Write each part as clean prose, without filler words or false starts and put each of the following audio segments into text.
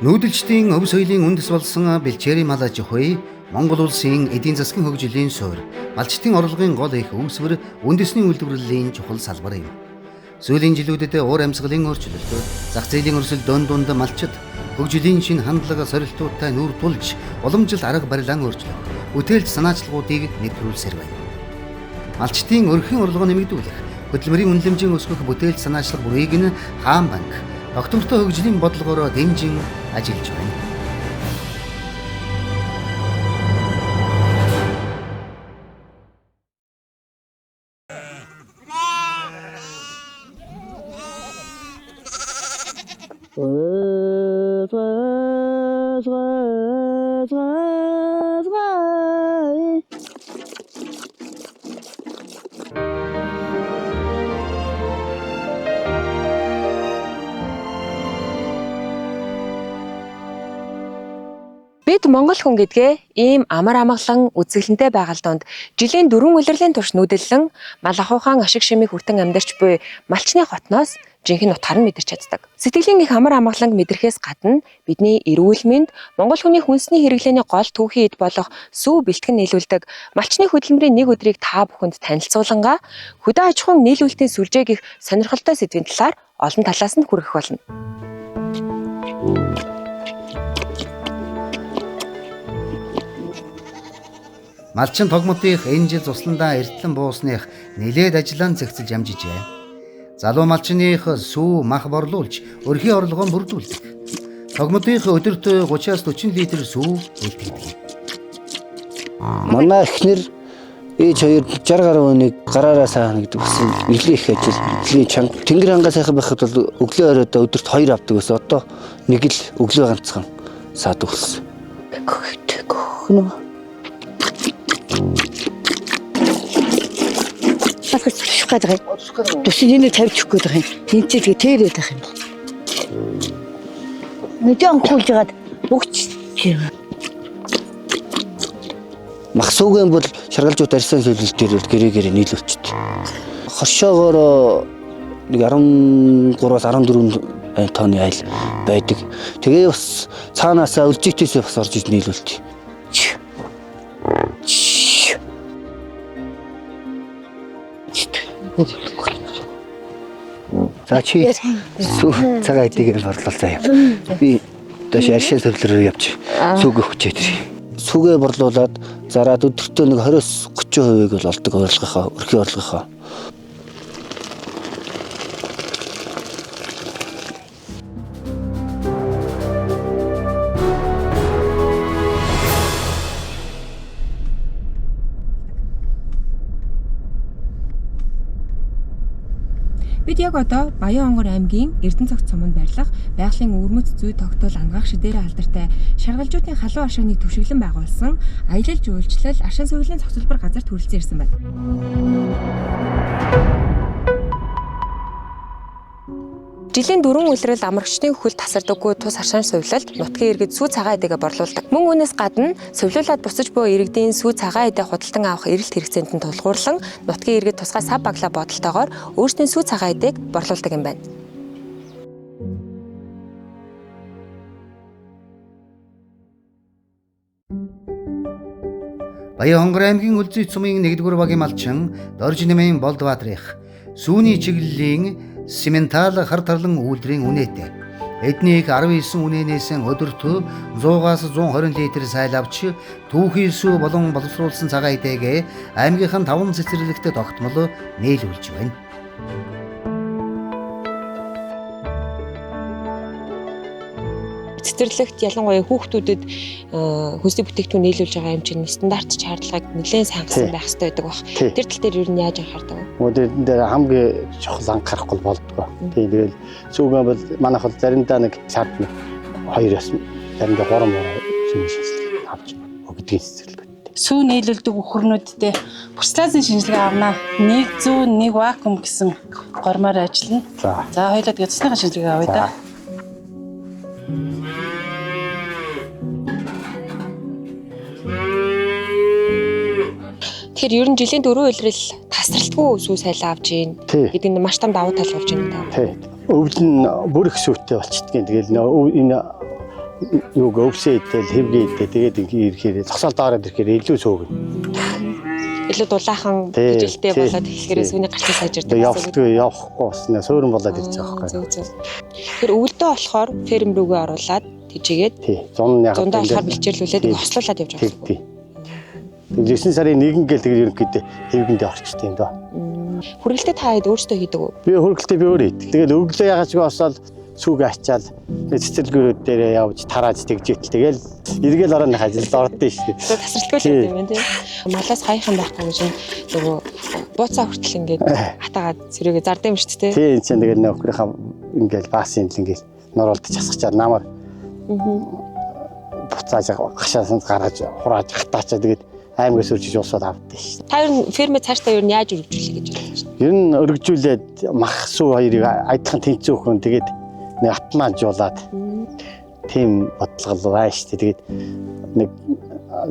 Нүүдэлчдийн өв соёлын үндэс болсон бэлчээрийн мал аж ахуй Монгол улсын эдийн засгийн хөгжлийн суурь, малчдын орлогын гол их үүсвэр, үндэсний үйлдвэрлэлийн чухал салбар юм. Сүүлийн жилүүдэд уур амьсгалын өөрчлөлт, зах зээлийн өрсөлд дунд малчид хөгжлийн шинэ хандлага сорилтуудтай нүүр тулж, уламжлалт арга барилаан өөрчлөлт, бүтээлч санаачлагуудыг нэвтрүүлсээр байна. Малчдын өрхийн орлого нэмэгдүүлэх, хөдөлмөрийн үнэлэмжийн өсгөх бүтээлч санаачлах бүрийг нь хаан банк доктортой хөгжлийн бодлогоор дэмжин ажиллаж байна. Бид Монгол хүн гэдгээ ийм амар амгалан үзэсгэлэнтэй байгаль донд жилийн 4 улирлын турш нүүдэллэн мал ахуйхан ашиг шимийг хүртэн амьдарч буй малчны хотноос жинхэнэ утгаар нь мэдэрч чаддаг. Сэтгэлийн их амар амгаланг мэдрэхээс гадна бидний эрүүл мэнд, Монгол хүний хүнсний хэрэглээний гол түүхийн эд болох сүү бэлтгэн нийлүүлдэг малчны хөдөлмөрийн нэг өдрийг та бүхэнд танилцуулангаа хөдөө аж ахуйн нийлүүлэлтийн сүлжээг их сонирхолтой сэдвийн талаар олон талаас нь хүргэх болно. Малчин тогмотыг энэ жил цусландаа эртлэн буусных нэлээд ажиллаан зэгцэлж амжижээ. Залуу малчных сүү мах борлуулж өрхийн орлогоо бүрдүүлдэг. Тогмотыг өдөрт 30-аас 40 литр сүү бэлтгэдэг. Манай эхнэр ээж хоёр 60 гаруй хүнийг гараараа саана гэдэг болсон нэлийн их ажил, нэлийн чанга. Тэнгэр хангаа сайхан байхад бол өглөө оройд өдөрт 2 авдаг байсан. Одоо нэг л өглөө ганцхан саадаг болсон. Ахиж шугаадаг юм. Төсөнийг тавьчих гээд байгаа юм. Тэнцээ тэгээ тэрээд байх юм. Мэдээ анхуулж ягаад бүгч юм. Мах сүүгэн бол шаргалжууд арьсан сөөлөл дээр гэрээ нийлүүлчихдээ. Хоршоогоор нэг 13-аас 14 тонны айл байдаг. Тэгээ бас цаанаасаа өлжигтээсээ бас орж иж нийлүүлдэг. За чи сүү цагаан эдийг борлуул заяа. Би дэш аршин төвлөрөөр явж сүүг өгчээ тэр. Сүүгээ борлуулад зараад өдөртөө нэг 20-30% бол олдог орлогынхаа, өрхийн орлогынхаа. Бид яг одоо Баян-Онгор аймгийн Эрдэнэцогт суманд байрлах байгалийн өвөрмөц зүй тогтоол ангаах шидээрээ алдартай шаргалжуудын халуун аршааныг түвшиглэн байгуулсан аялал жуулчлал аршин сувирлын зохицолбор газарт хүрэлцэн ирсэн байна. Жилийн 4 улирал амрагчдын хөл тасардаггүй тус аршин сувилалд нутгийн иргэд сүү цагаан эдэгээ борлуулдаг. Мөн үүнээс гадна сувилуулаад буцаж буй иргэдийн сүү цагаан эдээ худалдан авах эрэлт хэрэгцээнд нь тулгуурлан нутгийн иргэд тусгай сав баглаа бодолтойгоор өөрсдийн сүү цагаан эдээг борлуулдаг юм байна. Баян-Онгор аймгийн Үлзий цумын 1-р багийн малчин Дорж нэмийн Болдбаатрих сүүний чиглэлийн симентал хар тарлан үйлдвэрийн үнэтэй. Эднийг 19 үнэнээс өдөрт 100-аас 120 литр сайл авч түүхий сүү болон боловсруулсан цагаан эдээгээ аймгийнхан 5 цэцэрлэгт тогтмол нийлүүлж байна. Цэцэрлэгт ялангуяа хүүхдүүдэд хүнсний бүтээгдэхүүн нийлүүлж байгаа юм чинь стандарт шаардлагыг нэлээд сангасан байх хэрэгтэй байдаг бах. Тэр тал дээр юу яаж анхаардаг вэ? Модерн дээр хамгийн чухал анхаарахгүй болдгоо. Тэгэл сүүгэн бол манайх бол заримдаа нэг сард 2-оос заримдаа 3 шинжилгээ авч өгдөг цэцэрлэгтэй. Сүү нийлүүлдэг өхөрнүүдтэй процессын шинжилгээ авнаа. Нэг зүү, нэг вакуум гэсэн гормоор ажиллана. За хоёулаа тэгээ цэцний шинжилгээ авъя да. Тэгэхээр ер нь жилийн 4 улирал тасралтгүй сүү сайлаа авж гин гэдэг нь маш том давуу тал болж байна даа. Тий. Өвөл нь бүр их сүйтэй болчихдгийг. Тэгэл энэ юуг өвсөө идэл хэвгээ идэл тэгээд ирэхээр зогсоол доороод ирэхээр илүү сөөгнө. Илүү дулаахан бижилтэй болоод эхлэхээр сүүний гарцаа сайжирдаг. Явахгүй явахгүй басна суурин болоод ирж байгаа байхгүй. Тэр өвөлдөө болохоор ферм рүүгээ оруулаад тийжээгээд зун яг зундаа болохоор бэлчээрлүүлээд хослуулаад явж байгаа. Тийм. 9 сарын 1 гээл тэгээд ерөнхийдөө хэвгэндээ орчтой юм доо. Хүргэлтээ та хэд өөрсдөө хийдэг үү? Би хүргэлтээ би өөрөө хийдэг. Тэгээд өглөө ягач босоод сүүг ачаал цэцэрлэгүүд дээр явж тарааж тэгжээтэл тэгэл эргээл орооны ажилд ордсон шүү дээ. Тасралтгүй л юм байна тийм. Малаас хаяхан байхгүй гэж нөгөө бууцаа хүртэл ингээд хатаагаад цэрээгээ зардсан юм шүү дээ. Тийм чинь тэгээд нөхрийнхаа ингээл баасын ингээл норолдож хасгачаад намар буцааж гашаасанд гаргаж хурааж хатаачаа тэгээд аймагаас өржиж уусаад авдсан шүү дээ. Та ер нь фермээ цаашдаа ер нь яаж өргөжүүлэх гэж бодож байна? Ер нь өргөжүүлээд мах сүү хоёрыг айдхан тэнцөөхөн тэгээд нэг атмаажуулаад тийм бодлого байна шүү дээ. Тэгээд нэг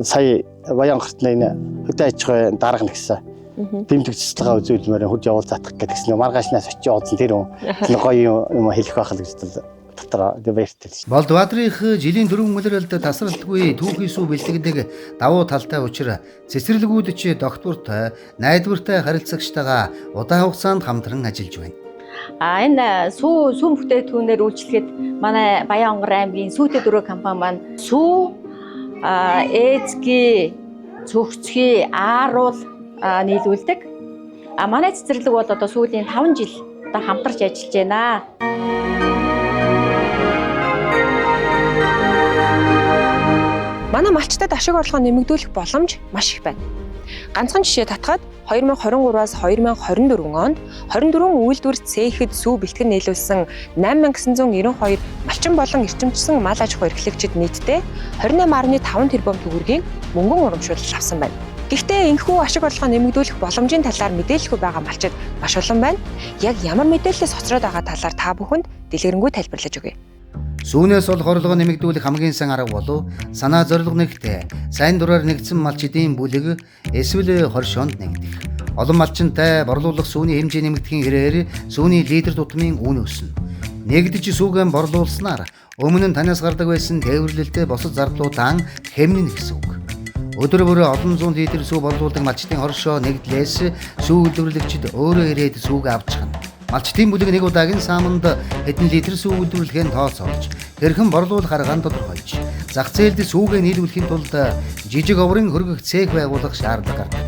сая Баянгартны хөдөө аж ахуйн дарга нэгсэн дэмжих цэцлэгээ үзүүлмээр хурж явуулцаадах гэдгсэн маргаашнаас очиж уудсан тэр гоё юм хэлэх байх л гэж дотор баяртай. Болдбаатрих жилийн 4 мөлрөлд тасралтгүй түүхий сүү бэлтгэдэг давуу талтай учир цэцэрлэгүүд ч доктортой, найдвартай харилцагчтайгаа удаан хугацаанд хамтран ажиллаж байна. Энэ сүү бүтээгдэхүүнээр үйлчлэхэд манай Баянгар аймгийн сүүтэй дөрөв компани маань сүү, эзги, цөгцгий, ааруул нийлүүлдэг. Манай цэцэрлэг бол одоо сүүлийн 5 жил одоо хамтарч ажиллаж байна. Манай малчтад ашиг орлогоо нэмэгдүүлэх боломж маш их байна. Ганцхан жишээ татгаад 2023-аас 2024 онд 24 үйлдвэр цээхэд сүү бэлтгэн нийлүүлсэн 8992 малчин болон эрчимчсэн мал аж ахуй эрхлэгчид нийтдээ 28.5 тэрбум төгрөгийн мөнгөн урамшуулал авсан байна. Гэхдээ энэхүү ашиг орлогоо нэмэгдүүлэх боломжийн талаар мэдээлэлгүй байгаа малчид маш олон байна. Яг ямар мэдээлэлээс хоцроод байгаа талаар та бүхэнд дэлгэрэнгүй тайлбарлаж өгье. Сүүнээс бол хорлогоо нэмэгдүүлэх хамгийн сайн арга болов санаа зорилго нэгтэй сайн дураар нэгдсэн малчдын бүлэг эсвэл хоршоонд нэгдэх. Олон малчинтай борлуулах сүүний хэмжээ нэмэгдэхийн хэрээр сүүний лидер тутмын үн өснө. Нэгдэж сүүгэн борлуулснаар өмнө нь танаас гардаг байсан тээвэрлэлтэй босод зардлуудаа хэмнэн гэсэн үг. Өдөр бүр олон зуун литр сүү борлуулдаг малчдын хоршоо нэгдлээс сүү үйлдвэрлэгчид өөрөө ирээд сүүг авчихна. Малчдын бүлэг нэг удаагийн сааманд хэдэн литр сүү үйлдвэрлэхэд тооцоолж, хэрхэн борлуулах аргаан тодорхойлж, зах зээлд сүүгээ нийлүүлэхийн тулд жижиг оврын хөргөх цех байгуулах шаардлага гардаг.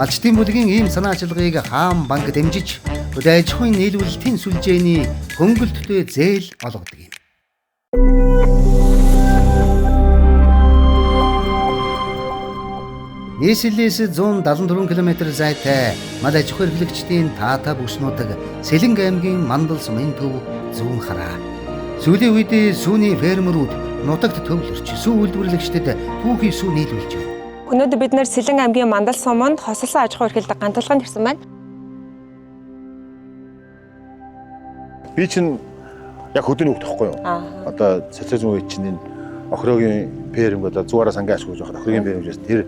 Малчдын бүлгийн ийм санаа ажиллагааг хаан банк дэмжиж, хөдөө аж ахуйн нийлүүлэлтийн сүлжээний хөнгөлөлттэй зээл олгодог юм. Нийслэлээс 174 км зайтай мал аж ахуй эрхлэгчдийн таата бүснүүдэг Сэлэнг аймгийн Мандал сумын төв зүүн хараа. Сүүлийн үед сүүний фермерүүд нутагт төвлөрч сүү үйлдвэрлэгчдэд түүхий сүү нийлүүлж байна. Өнөөдөр бид нэр Сэлэнг аймгийн Мандал суманд хослолсон аж ахуй эрхлэлд ганцлаганд ирсэн байна. Би чинь яг хөдөөний хөвгт тахгүй юу? Одоо социализм үед чинь энэ охирогийн ферм одоо зугаараа сангаа ашиглаж байгаа охирогийн ферм гэж тэр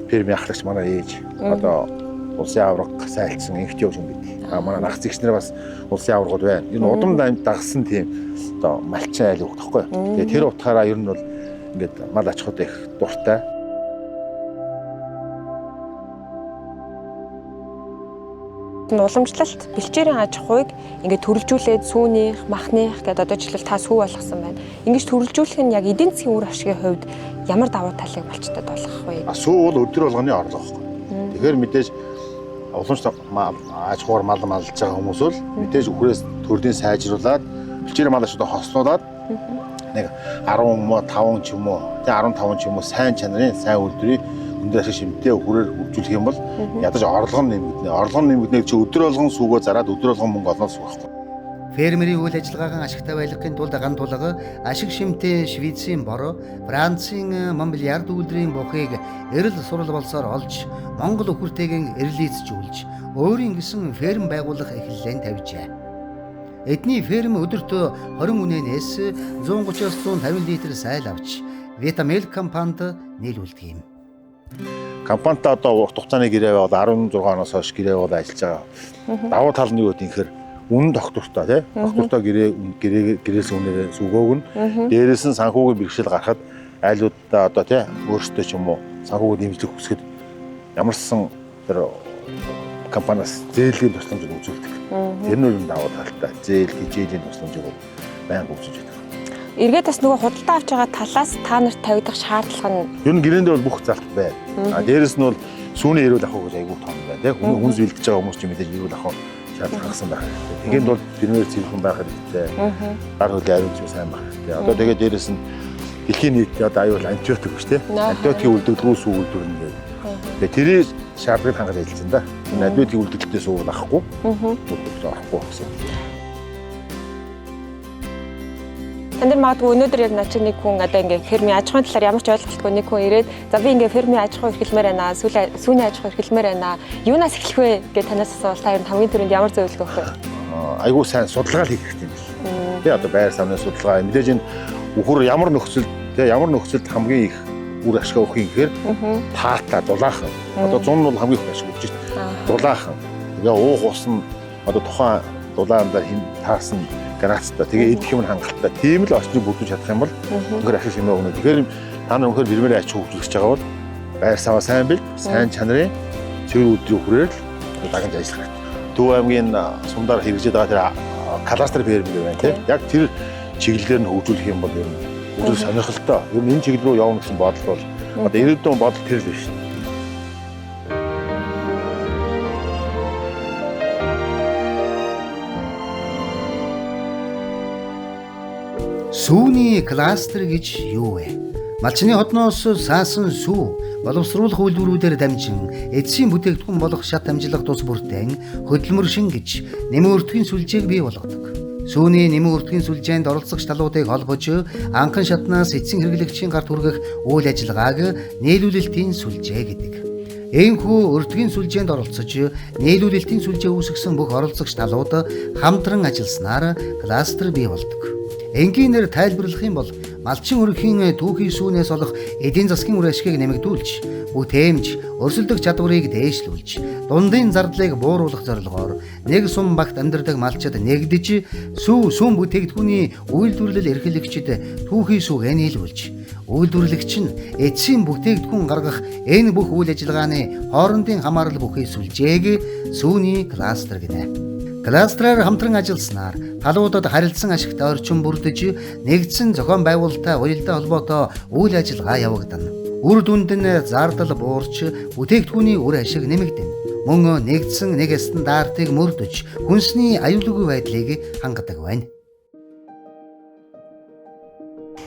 фермийн ахлагч манай ээж одоо улсын авраг сайлцсан инхт явж юм бид. Манай нагц эгч нар бас улсын аврагууд байна. Энэ удам дагсан тийм одоо малчин айл хөвгт тахгүй юу? Тэгээ тэр утгаараа ер нь бол ингээд мал аж ахуйд их дуртай. Уламжлалт бэлчээрийн аж ахуйг ингээд төрөлжүүлээд сүүнийх, махных гэдэг одоо жишээл та сүү болгосон байна. Ингэж төрөлжүүлэх нь яг эдийн засгийн үр ашигын хувьд ямар давуу талыг малчтад олгох вэ? Сүү бол өдөр болгоны орлого байхгүй. Тэгэхээр мэдээж уламжлалт аж ахуйр мал малж байгаа хүмүүс бол мэдээж үхрээс төрлийн сайжруулад бэлчээрийн мал аж ахуйд хослуулад нэг 15 ч юм уу, тэгээ 15 ч юм уу сайн чанарын сайн үйлдвэрийн өндөр ашиг шимтээ хүрээр хөгжүүлэх юм бол ядаж орлого нь нэмэгдэнэ. Орлого нь нэмэгдэнэ чи өдөр болгон сүүгөө зараад өдөр болгон мөнгө олно гэсэн үг байхгүй. Фермерийн үйл ажиллагаагаа ашигтай байлгахын тулд гантулга ашиг шимтээ Швейцийн боро, Францын Монбельярд үйлдвэрийн бухыг эрэл сурал болсоор олж, Монгол өхөртэйгэн эрэлийцжүүлж, өөрийн гэсэн ферм байгуулах эхлэлэн тавьжээ. Эдний ферм өдөрт 20 үнэнээс 130-аас 150 литр сайл авч, Витамел компанид нийлүүлдэг юм. Компанитай одоо урт хугацааны гэрээ бол 16 оноос хойш гэрээ бол ажиллаж байгаа. Давуу тал нь юу гэдэг инхээр үнэн тогтвортой тий. Тогтвортой гэрээс үнээрээ сүгөөг нь дээрээс нь санхүүгийн бэрхшээл гарахад айлуудаа одоо тий өөрсдөө ч юм уу санхүүгийн дэмжлэг хүсгэд ямарсан тэр компаниас зээлийн тусламжийг үзүүлдэг. Тэр нь үн даваа талтай зээл хичээлийн тусламжийг байнга үзүүлж байдаг. Эргээд бас нөгөө худалдаа авч байгаа талаас та нарт тавигдах шаардлага нь ер нь гэрээндээ бол бүх залт байна. Дээрээс нь бол сүүний эрүүл ахуй гэж айгүй том байна тий. Хүн зөвлөж байгаа хүмүүс ч мэдээж эрүүл ахуй шаардлага гаргасан байх хэрэгтэй. Тэгээд бол тэрнээр зэрхэн байх хэрэгтэй. Гар хөлийн ариун зүйл сайн байх хэрэгтэй. Одоо тэгээд дээрээс нь дэлхийн нийтэд одоо аюул антибиотик биш тий. Антибиотикийн үйлдвэрлэлээс үйлдвэрлэнэ гэдэг. Тэгээд тэрийг шаардлагыг хангаж ажилласан да. Энэ антибиотикийн үйлдвэрлэлээс уур авахгүй. Авахгүй гэсэн. Танд магадгүй өнөөдөр яг начиг нэг хүн одоо ингээ фермийн аж ахуйн талаар ямар ч ойлголтгүй нэг хүн ирээд за би ингээ фермийн аж ахуй эрхлэмээр байна. Сүүний аж ахуй эрхлэмээр байна. Юунаас эхлэх вэ гэж танаас асуувал та ер нь хамгийн түрүүнд ямар зөвлөгөө өгөх вэ? Айгуу сайн судалгаа хийх хэрэгтэй юм байна. Тэ одоо байр савны судалгаа мэдээж энэ үхэр ямар нөхцөлд хамгийн их үр ашиг авах юм гэхээр таатаа дулаахан. Одоо 100 нь бол хамгийн их ашиг өгч байна. Дулаахан. Тэгээ уух ус нь одоо тухайн дулаандаа таасан гранаттай тэгээ идэх юм хангалттай тийм л орчныг бүрдүүлж чадах юм бол өнөхөр ашиг юм өгнө. Тэгэхээр та нар өнөхөр бэрмээр аж ахуй хөгжүүлж байгаа бол байр саваа сайн бил, сайн чанарын цэвэр өдрийн хүрээд дагаж ажиллах хэрэгтэй. Төв аймгийн сумдаар хэрэгжиж байгаа тэр кластер ферм гэдэг байна тийм. Яг тэр чиглэлээр нь хөгжүүлэх юм бол ер нь өдөр сонирхолтой. Ер нь энэ чиглэл рүү явна гэсэн бодол бол одоо ирээдүйн бодол тэр л биш. Сүүний кластер гэж юу вэ? Малчны хотноос саасан сүү боловсруулах үйлдвэрүүдээр дамжин эцсийн бүтээгдэхүүн болох шат амжилах тус бүртэн хөдөлмөр шингэж нэмэн өртгийн сүлжээг бий болгодог. Сүүний нэмэн өртгийн сүлжээнд оролцогч талуудыг холбож анхан шатнаас эцсийн хэрэглэгчийн гарт хүргэх үйл ажиллагааг нийлүүлэлтийн сүлжээ гэдэг. Иймхүү өртгийн сүлжээнд оролцож нийлүүлэлтийн сүлжээ үүсгэсэн бүх оролцогч талууд хамтран ажилласнаар кластер бий болдог. Энгийнээр тайлбарлах юм бол малчин өрхийн түүхий сүүнээс олох эдийн засгийн үр ашгийг нэмэгдүүлж, бүтээмж, өрсөлдөх чадварыг дээшлүүлж, дундын зардлыг бууруулах зорилгоор нэг сум багт амьдардаг малчид нэгдэж сүүн бүтээгдэхүүний үйлдвэрлэл эрхлэгчид түүхий сүүгээ нийлүүлж, үйлдвэрлэгч нь эцсийн бүтээгдэхүүн гаргах энэ бүх үйл ажиллагааны хоорондын хамаарал бүхий сүлжээг сүүний кластер гэнэ. Кластераар хамтран ажилласнаар талуудад харилцан ашигтай орчин бүрдэж нэгдсэн зохион байгуулалттай уялдаа холбоотой үйл ажиллагаа явагдана. Үр дүнд нь зардал буурч бүтээгдэхүүний үр ашиг нэмэгдэнэ. Мөн нэгдсэн нэг стандартыг мөрдөж хүнсний аюулгүй байдлыг хангадаг байна.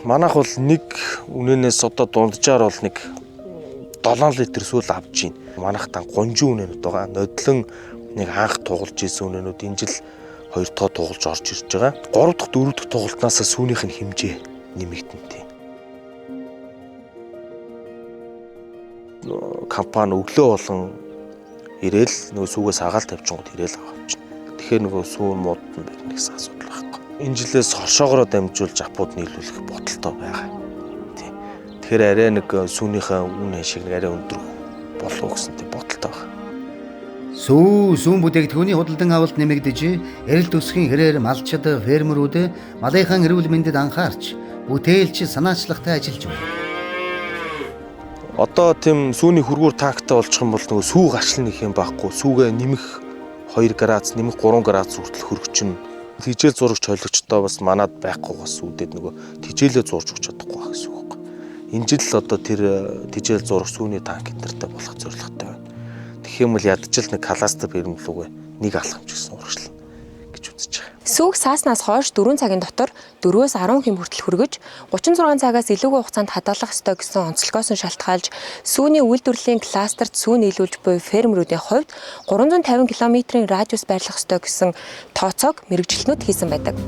Манайх бол нэг үнэнээс одоо дунджаар бол нэг 7 литр сүүл авч байна. Манайхтаа гонжин үнэнүүд байгаа. Нодлон нэг анх тугалж исэн үнэнүүд энэ жил 2 дахь тугалж орж ирж байгаа. 3 дахь 4 дахь тугалтнаас сүүнийх нь хэмжээ нэмэгдэн тийм. Компани өглөө болон ирээл нөгөө сүүгээс хагаал тавьчихгод ирээл авчихна. Тэгэхээр нөгөө сүүн муудад нь байна гэсэн асуудал байхгүй. Энэ жилээс хоршоогоор дамжуулж апууд нийлүүлэх бодолтой байгаа. Тийм. Тэгэхээр арай нэг сүүнийхээ үн ашиг нэг арай өндөр болов уу гэсэн тийм бодолтой байна. Сүүн бүтээгдэхүүний худалдан авалт нэмэгдэж, эрэлт өсгийн хэрээр малчид, фермерүүд малынхаа эрүүл мэндэд анхаарч, бүтээлч санаачлагтай ажиллаж байна. Одоо тийм сүүний хөргүүр тактаа болчих юм бол нөгөө сүү гачлал нэг юм байхгүй. Сүүгээ нэмэх 2 градус, нэмэх 3 градус хүртэл хөргөчнө. Тижээл зурагч хойлогчдоо бас манад байхгүй бас үдээд нөгөө тижээлээ зурж өгч чадахгүй байх гэсэн үг байхгүй. Энэ жил одоо тэр тижээл зурагч сүүний танк энтертэй болох зорилготой байна. Тэгэх юм бол ядчил нэг кластер бэрэмлүүгээ нэг алхамж гэсэн урагшлал гэж үзэж байгаа. Сүүг сааснаас хойш 4 цагийн дотор 4-өөс 10 хэм хүртэл хөргөж 36 цагаас илүүгүй хугацаанд хадгалах ёстой гэсэн онцлогоос нь шалтгаалж сүүний үйлдвэрлэлийн кластерт сүү нийлүүлж буй фермерүүдийн хувьд 350 км-ийн радиус байрлах ёстой гэсэн тооцоог мэргэжилтнүүд хийсэн байдаг.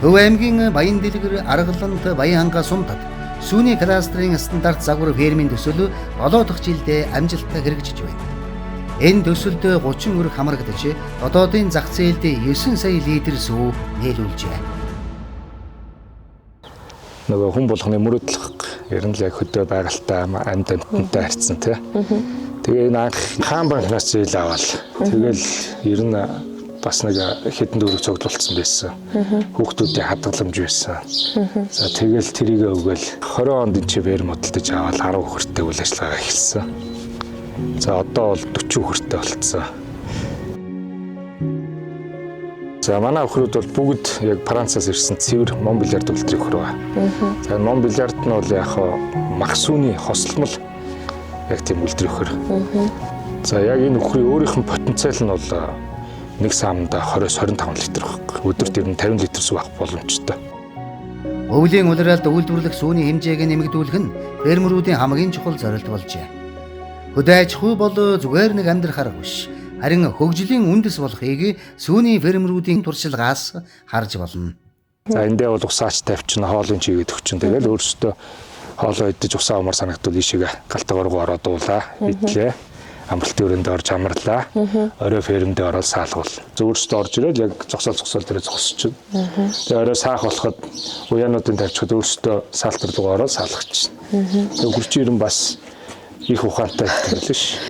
Төв аймгийн Баян дэлгэр Аргалант Баян ханга сумдад сүүний кластерын стандарт загвар фермийн төсөл 7 дахь жилдээ амжилттай хэрэгжиж байна. Энэ төсөлд 30 өрх хамрагдаж, одоодын зах зээлд 9 сая литр сүү нийлүүлжээ. Нөгөө хүн болгоны мөрөдлөх Ер нь л яг хөдөө байгальтай амьд амьтантай харьцсан тий. Тэгээ энэ анх хаан банкнаас зээл аваад тэгэл ер нь бас нэг хэдэн дөрөв цуглуулсан байсан. Хүүхдүүдийн хадгаламж байсан. За тэгэл тэрийгэ өгөөл 20 онд энэ ферм хөдөлж аваад 10 хүүхэдтэй үйл ажиллагаа эхэлсэн. За одоо бол 40 хүүхэдтэй болцсон. За манай өхрүүд бол бүгд яг Францаас ирсэн цэвэр Мон бильярд үлдрэх хөрөө. За Мон бильярд нь бол яг мах сүүний хослолмол яг тийм үлдрэх хөр. За яг энэ өхрийн өөрийнх нь потенциал нь бол нэг саамда 20-25 литр байхгүй. Өдөрт ер нь 50 литр сүү авах боломжтой. Өвлийн улиралд үйлдвэрлэх сүүний хэмжээг нэмэгдүүлэх нь фермерүүдийн хамгийн чухал зорилт болжээ. Хөдөө аж ахуй бол зүгээр нэг амьдрах арга биш. Харин хөгжлийн үндэс болохыг сүүний фермерүүдийн туршлагаас харж болно. За эндээ бол усаач тавьчихна, хоолын чигээд өгчин. Тэгэл өөрсдөө хоолоо идэж усаа умар санагдвал ийшээгээ галтайгаар ороод уулаа, идлээ. Амралтын өрөөнд орж амарлаа. Орой фермдээ ороод саалгуул. Зөвөрсдөө орж ирээд яг зогсоол дээр зогсчихно. Тэгээ орой саах болоход уяануудын тавьчихад өөрсдөө саалтар руу ороод саалгачихна. Тэгээ хурчин ирэн бас их ухаантай байл ш.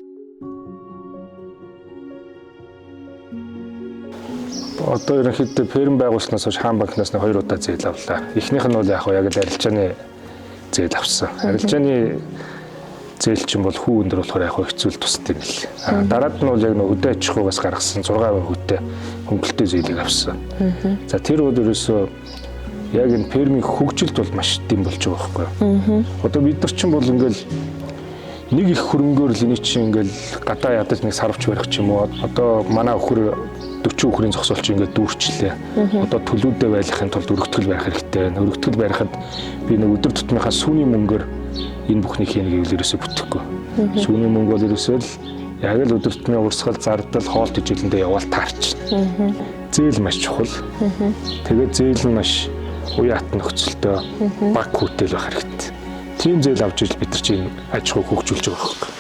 Одоо ерөнхийдөө ферм байгуулснаас хойш хаан банкнаас 2 удаа зээл авлаа. Эхнийх нь бол яг л арилжааны зээл авсан. Арилжааны зээл чинь бол хүү өндөр болохоор яг хэцүү тусдсан юм л. Дараад нь бол яг хөдөө аж ахуйгаас гаргасан 6% хүүтэй хөнгөлөлтөө зээлийг авсан. За тэр бол ерөөсөө яг энэ фермийн хөгжилд бол маш дэм болж байгаа байхгүй юу? Одоо бид нар чинь бол ингээл нэг их хөрөнгөөр л эний чинь ингээл гадаа ядаж нэг сарвч барих ч юм уу. Одоо манай өхөр 40 өхрийн зогсоолч ингээд дүүрчлээ. Одоо төлөвдөө байлгахын тулд өргөтгөл барих хэрэгтэй. Өргөтгөл барихад би нэг өдөр тутмынхаа сүүний мөнгөөр энэ бүхнийг хийнэ гэвэл ерөөсөө бүтэхгүй. Сүүний мөнгө бол ерөөсөө л яг л өдөр тутмын урсгал зардал хоол тэжээлэндээ яваал таарчихна. Зээл маш чухал. Тэгээд зээл нь маш уяат нөхцөлтөө баг хүүтэл байх хэрэгтэй. Тийм зээл авч иж бид нар чинь аж ахуй хөгжүүлж байгаа хэрэг.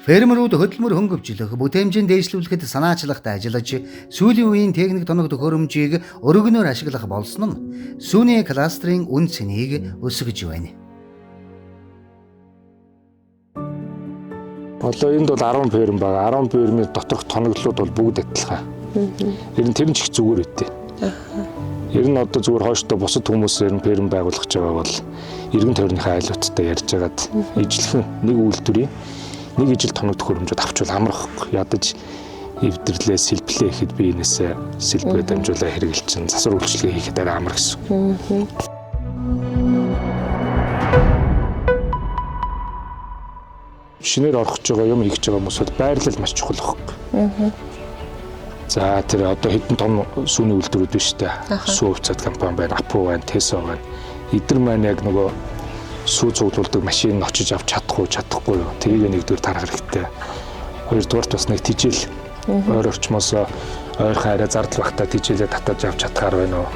Фермерүүд хөдөлмөр хөнгөвчлөх, бүтээмжийн дээшлүүлэхэд санаачлагтай ажиллаж, сүүлийн үеийн техник тоног төхөөрөмжийг өргөнөөр ашиглах болсон нь сүүний кластерын үн цэнийг өсгөж байна. Одоо энд бол 10 ферм байгаа. 10 фермийн доторх тоноглууд бол бүгд адилхан. Ер нь тэр нь ч их зүгээр үтэй. Ер нь одоо зүгээр хойштоо бусад хүмүүс ер нь ферм байгуулах гэж байгаа бол эргэн тойрныхаа айлуудтай ярьж байгаад ижлэхэн нэг үйлдвэрийн нэг ижил тоног төхөөрөмжөд авчвал амрахгүй. Ядаж эвдэрлээ, сэлбэлээ гэхэд би энэсээ сэлбэрээ дамжуулаа хэрэгжилчин засвар үйлчлэгээ хийхэд арай амар гэсэн. Шинээр орох гэж байгаа юм хийж байгаа хүмүүсд байрлал маш чухал байхгүй. За тэр одоо хэдэн том сүүний үйлдвэрүүд биш үү? Сүү хувьцаат компани байна, Апу байна, Тесо байна. Эдгээр маань яг нөгөө сүү цуглуулдаг машин очиж авч чадахгүй юу? Тэрийг нэгдүгээр тарах хэрэгтэй. Хоёрдугаарт бас нэг тижэл ойр орчмоос ойрхон арай зардал багтаа тижэлээ татаж авч чадхаар байна уу?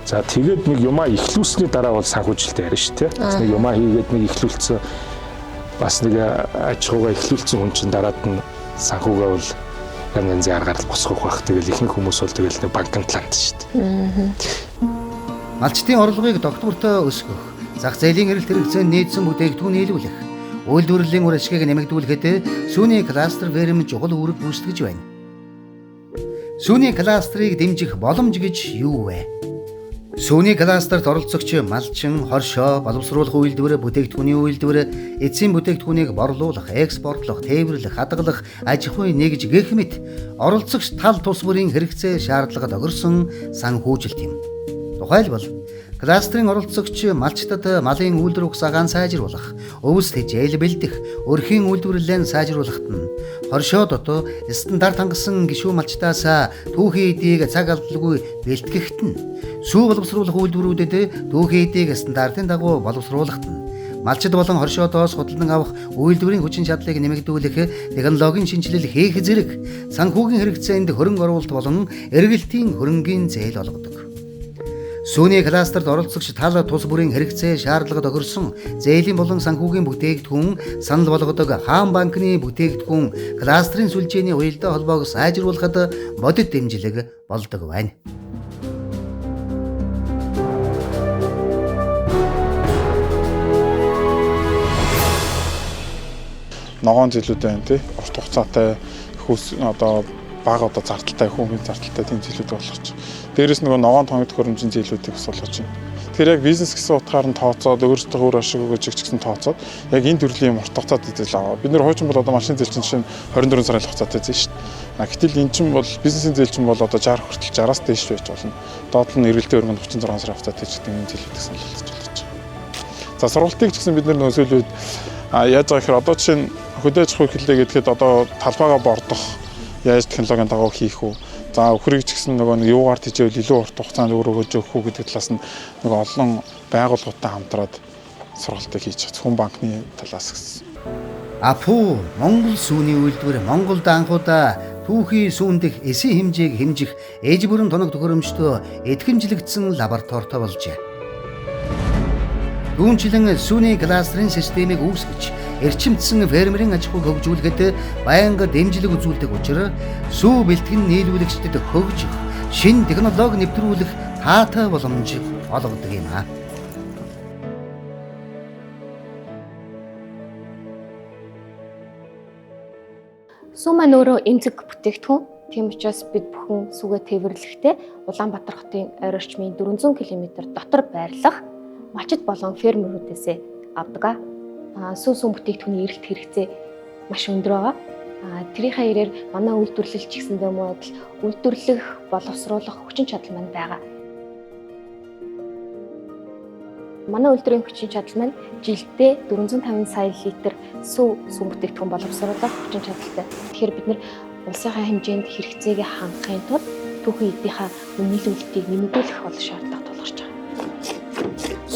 За тэгээд нэг юмаа ихлүүлсний дараа бол санхүүжилттэй ярина шүү дээ. Бас нэг юмаа хийгээд нэг ихлүүлсэн бас нэг аж ахуйгаа ихлүүлсэн хүн чинь дараад нь санхүүгээ бол янз аргаар л босгох байх. Тэгэл ихэнх хүмүүс бол тэгэл нэг банкны талаанд шүү дээ. Малчтын орлогыг доктортой өсгөх, зах зээлийн эрэлт хэрэгцээнд нийцсэн бүтээгдэхүүн нийлүүлэх, үйлдвэрлэлийн үр ашгийг нэмэгдүүлэхэд сүүний кластер ферм чухал үүрэг гүйцэтгэж байна. Сүүний кластерыг дэмжих боломж гэж юу вэ? Сүүний кластерт оролцогч малчин, хоршоо, боловсруулах үйлдвэр, бүтээгдэхүүний үйлдвэр, эцсийн бүтээгдэхүүнийг борлуулах, экспортлох, тээвэрлэх, хадгалах, аж ахуй нэгж гэх мэт оролцогч тал тус бүрийн хэрэгцээ шаардлагад огорсон санхүүжилт юм. Тухайлбал кластерын оролцогч малчтад малын үйлдвэр угсаагаан сайжруулах, өвс тэжээл бэлдэх, өрхийн үйлдвэрлэлээ сайжруулахад нь хоршоодод стандарт хангасан гишүүн малчтаас түүхийн эдийг цаг алдалгүй бэлтгэхэд нь сүү боловсруулах үйлдвэрүүдэд түүхийн эдийг стандартын дагуу боловсруулахад нь малчид болон хоршоодоос худалдан авах үйлдвэрийн хүчин чадлыг нэмэгдүүлэх, технологийн шинжилэл хийх зэрэг санхүүгийн хэрэгцээнд хөрөнгө оруулалт болон эргэлтийн хөрөнгийн зээл олгодог. Сүүний кластерт оролцогч тал тус бүрийн хэрэгцээ шаардлагад огорсон зээлийн болон санхүүгийн бүтээгдэхүүн санал болгодог хаан банкны бүтээгдэхүүн кластерын сүлжээний уялдаа холбоог сайжруулахад бодит дэмжлэг болдог байна. ногоон жилүүд байна тий. Урт хугацаатай хөөс одоо бага одоо зардалтай хүүгийн зардалтай тийм жилүүд болгож. Дээрээс нөгөө ногоон тоног хөрөмжийн жилүүдийг бас болгож байна. Тэгэхээр яг бизнес гэсэн утгаар нь тооцоод өөрсдөө өөр ашиг өгөөж гэсэн тооцоод яг энэ төрлийн урт хугацаатай зээл аваа. Бид нэр хуучин бол одоо машин зээл чинь 24 сарын хугацаатай зээл шүү дээ. Гэтэл эн чинь бол бизнесийн зээл чинь бол одоо 60 хүртэл 60-аас дээш байж болно. Доод нь эргэлтийн өргөнд 36 сарын хугацаатай гэдэг энэ зээлүүд гэсэн л болж байна. За сургалтыг ч гэсэн бид нэр нөөсөөл үед яаж байгаа гэхээр одоо жишээ нь хөдөөж хөх хэллээ гэдгээд одоо талбайгаа бордох яаж технологийн дагуу хийх үү? За өхрийг ч гэсэн нөгөө нэг юугаар тийжвэл илүү урт хугацаанд өргөж өгөх үү гэдэг талаас нь нөгөө олон байгууллагуудтай хамтраад сургалтыг хийж байгаа. Хүн банкны талаас гэсэн. Апу Монгол сүүний үйлдвэр Монголд анхудаа түүхий сүүн дэх эсийн хэмжээг хэмжих ээж бүрэн тоног төхөөрөмжтөө эдгэмжлэгдсэн лабораторитой болжээ. Түүнчлэн сүүний кластерын системийг үүсгэж эрчимдсэн фермерийн аж ахуйг хөгжүүлэхэд байнга дэмжлэг үзүүлдэг учраас сүү бэлтгэн нийлүүлэгчдэд хөгжих, шинэ технологи нэвтрүүлэх таатай боломж олгодог юм аа. Сүү маань өөрөө эмзэг бүтээгдэхүүн. Тийм учраас бид бүхэн сүүгээ тээвэрлэхдээ Улаанбаатар хотын ойр орчмын 400 км дотор байрлах малчид болон фермерүүдээс авдаг. Сүүн бүтээгдэхүүний эрэлт хэрэгцээ маш өндөр байгаа. Тэрийнхээ ирээр манай үйлдвэрлэлч гэсэндээ мөн адил үйлдвэрлэх, боловсруулах хүчин чадал маань байгаа. Манай үйлдвэрийн хүчин чадал маань жилдээ 450 сая литр сүүн бүтээгдэхүүн боловсруулах хүчин чадалтай. Тэгэхээр бид нэр улсынхаа хэмжээнд хэрэгцээг хангахын тулд түүхий эднийхээ нийлүүлэлтийг нэмэгдүүлэх бол шаардлага тулгарч байгаа.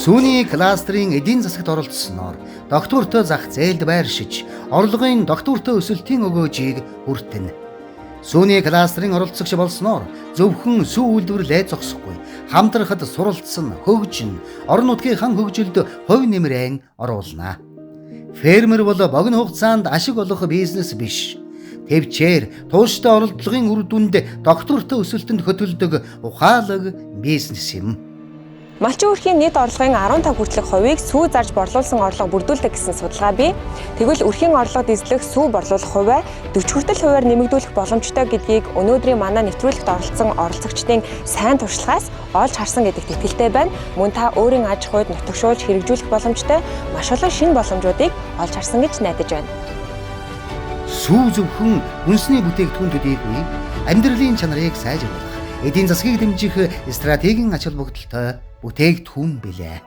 Сүүний кластерын эдийн засагт оролцсноор доктортой зах зээлд байршиж, орлогын доктортой өсөлтийн өгөөжийг хүртэнэ. Сүүний кластерын оролцогч болсноор зөвхөн сүү үйлдвэрлэлээ зогсохгүй, хамтрахад суралцсан, хөгжин, орон нутгийн хөгжилд хувь нэмрээ оруулна. Фермер бол богино хугацаанд ашиг олох бизнес биш. Тэвчээр тууштай оролдлогын үр дүнд доктортой өсөлтөнд хөтөлдөг ухаалаг бизнес юм. Малчин өрхийн нийт орлогын 15 хүртэлх хувийг сүү зарж борлуулсан орлого бүрдүүлдэг гэсэн судалгаа бий. Тэгвэл өрхийн орлогод эзлэх сүү борлуулах хувиа 40 хүртэл хувиар нэмэгдүүлэх боломжтой гэдгийг өнөөдрийн манай нэвтрүүлэгт оролцсон оролцогчдын сайн туршлагаас олж харсан гэдэгт итгэлтэй байна. Мөн та өөрийн аж ахуйд нутагшуулж хэрэгжүүлэх боломжтой маш олон шинэ боломжуудыг олж харсан гэж найдаж байна. Сүү зөвхөн үндэсний бүтээгдэхүүн төдийгүй амьдралын чанарыг сайжруулах, эдийн засгийг дэмжих стратегийн ач холбогдолтой бүтээгдэхүүн билээ.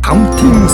Хамтын